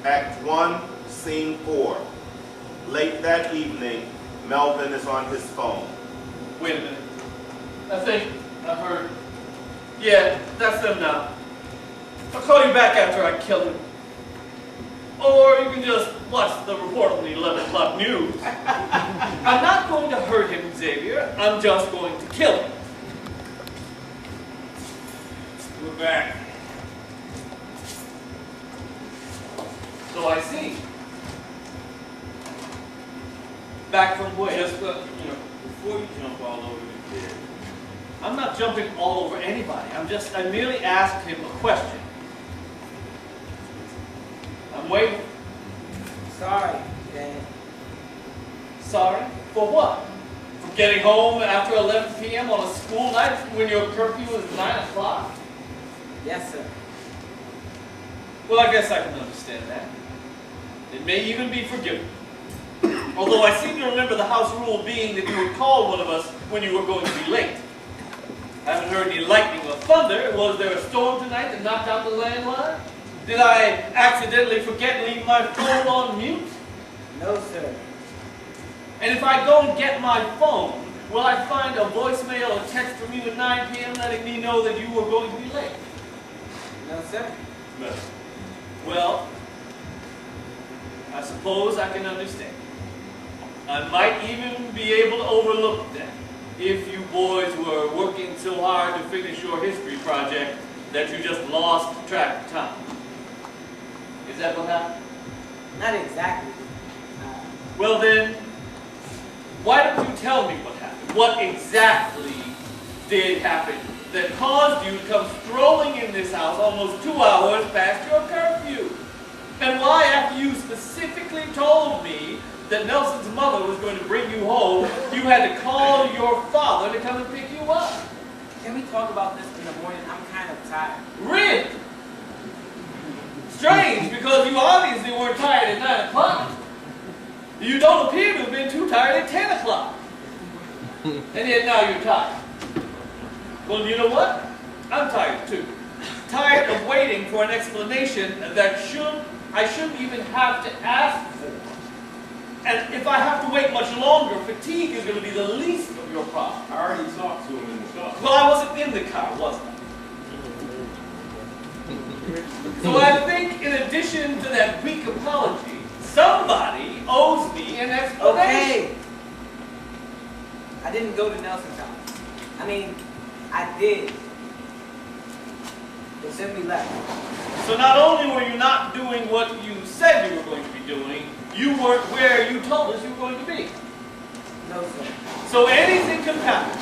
Act 1, Scene 4. Late that evening, Melvin is on his phone. Wait a minute. I think I heard. Yeah, that's them now. I'll call you back after I kill him. Or you can just watch the report on the 11 o'clock news. I'm not going to hurt him, Xavier. I'm just going to kill him. We're back. So I see. Back from where? Just, before you jump all over the kid. I'm not jumping all over anybody. I merely asked him a question. I'm waiting. Sorry, Dad. Sorry? For what? For getting home after 11 p.m. on a school night when your curfew is 9 o'clock? Yes, sir. Well, I guess I can understand that. It may even be forgiven. Although I seem to remember the house rule being that you would call one of us when you were going to be late. I haven't heard any lightning or thunder. Was there a storm tonight that knocked out the landline? Did I accidentally forget and leave my phone on mute? No, sir. And if I go and get my phone, will I find a voicemail or text from you at 9 p.m. letting me know that you were going to be late? No, sir. No. Well, I suppose I can understand. I might even be able to overlook that if you boys were working so hard to finish your history project that you just lost track of time. Is that what happened? Not exactly. Well then, why don't you tell me what happened? What exactly did happen that caused you to come strolling in this house almost 2 hours past your curfew? And why, after you specifically told me that Nelson's mother was going to bring you home, you had to call your father to come and pick you up? Can we talk about this in the morning? I'm kind of tired. Really? Strange, because you obviously weren't tired at 9 o'clock. You don't appear to have been too tired at 10 o'clock. And yet now you're tired. Well, you know what? I'm tired too. Tired of waiting for an explanation that I shouldn't even have to ask for. And if I have to wait much longer, fatigue is going to be the least of your problems. I already talked to him in the car. Well, I wasn't in the car, was I? So I think in addition to that weak apology, somebody owes me an explanation. Okay. I didn't go to Nelson's house. I mean, I did. They simply left. So not only were you not doing what you said you were going to be doing, you weren't where you told us you were going to be. No, sir. So anything could happen.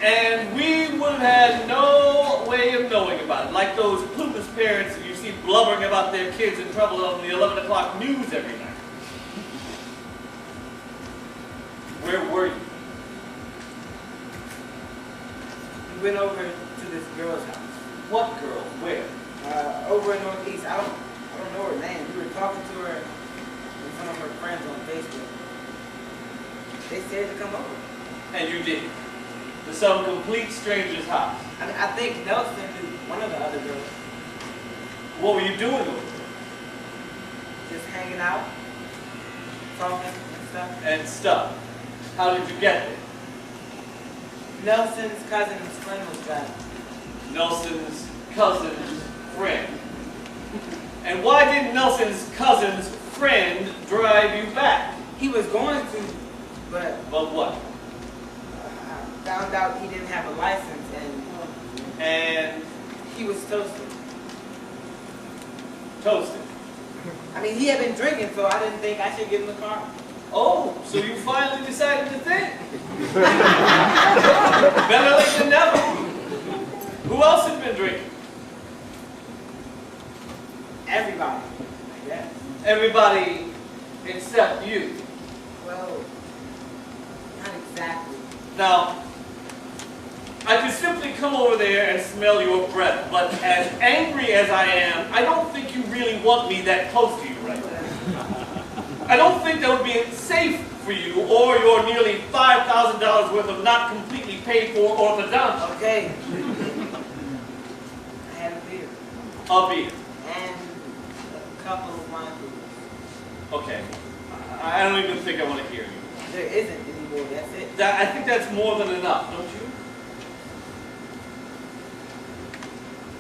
And we would have had no way of knowing about it. Like those clueless parents that you see blubbering about their kids in trouble on the 11 o'clock news every night. Where were you? We went over to this girl's house. What girl? Where? Over in Northeast. I don't know her name. We were talking to her and some of her friends on Facebook. They said to come over. And you did. To some complete stranger's house. I mean, I think Nelson knew one of the other girls. What were you doing over there? Just hanging out, talking and stuff. And stuff. How did you get there? Nelson's cousin's friend was driving. Nelson's cousin's friend. And why didn't Nelson's cousin's friend drive you back? He was going to, but But what? I found out he didn't have a license And he was toasted. toasted. I mean, he had been drinking, so I didn't think I should give him the car. Oh, so you finally decided to think. Better late than never. Who else had been drinking? Everybody, I guess. Everybody except you. Well, not exactly. Now, I could simply come over there and smell your breath, but as angry as I am, I don't think you really want me that close to you right now. I don't think that would be safe for you or your nearly $5,000 worth of not completely paid for orthodontia. Okay. I had a beer. A beer. And a couple of wine coolers. Okay. I don't even think I want to hear you. There isn't anymore, that's it. I think that's more than enough, don't you?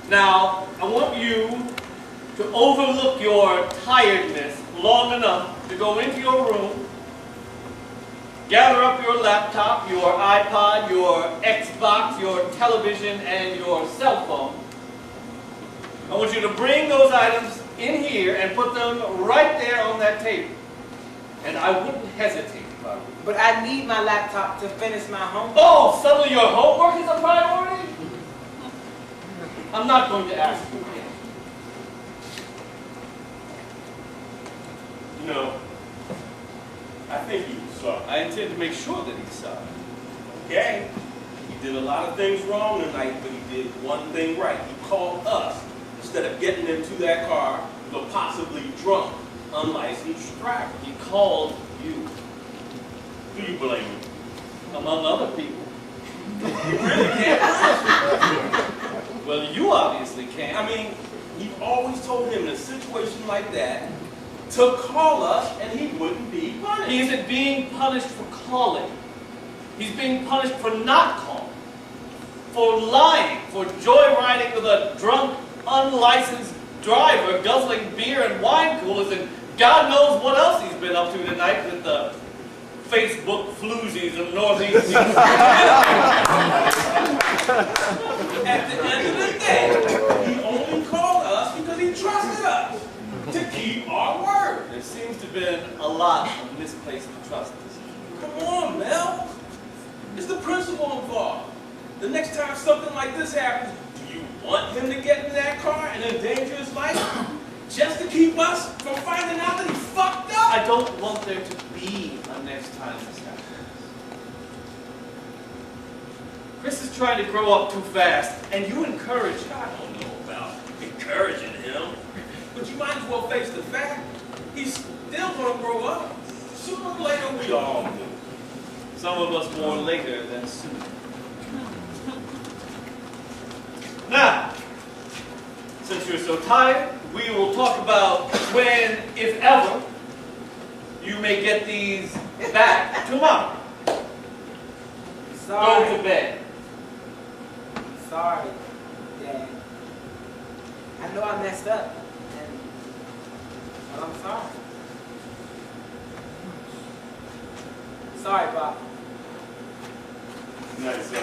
Now, I want you to overlook your tiredness long enough to go into your room, gather up your laptop, your iPod, your Xbox, your television, and your cell phone. I want you to bring those items in here and put them right there on that table. And I wouldn't hesitate if I were you. But I need my laptop to finish my homework. Oh, suddenly your homework is a priority? I'm not going to ask you again. You know, I think he was sorry. I intend to make sure that he's sorry. Okay? He did a lot of things wrong tonight, but he did one thing right. He called us instead of getting into that car with a possibly drunk, unlicensed driver. He called you, Do you blame him? among other people. You really can't. Well, you obviously can't. I mean, you've always told him in a situation like that to call us and he wouldn't be punished. He isn't being punished for calling. He's being punished for not calling. For lying. For joyriding with a drunk, unlicensed driver, guzzling beer and wine coolers, and God knows what else he's been up to tonight with the Facebook floozies of Northeast. At the end of the day, he only called us because he trusted us to keep our word. There seems to have been a lot of misplaced trust. Come on, Mel. It's the principle involved. The next time something like this happens, do you want him to get in that car and endanger his life just to keep us from finding out that he fucked up? I don't want there to be a next time this happens. Chris is trying to grow up too fast, and you encourage him. I don't know about encouraging him, but you might as well face the fact he's still going to grow up. Sooner or later, we all do. Some of us more later than sooner. Now, since you're so tired, we will talk about when, if ever, you may get these back to Mom. Go Sorry. to bed. Sorry, Dad. I know I messed up, but I'm sorry. Sorry, Bob. Nice, son.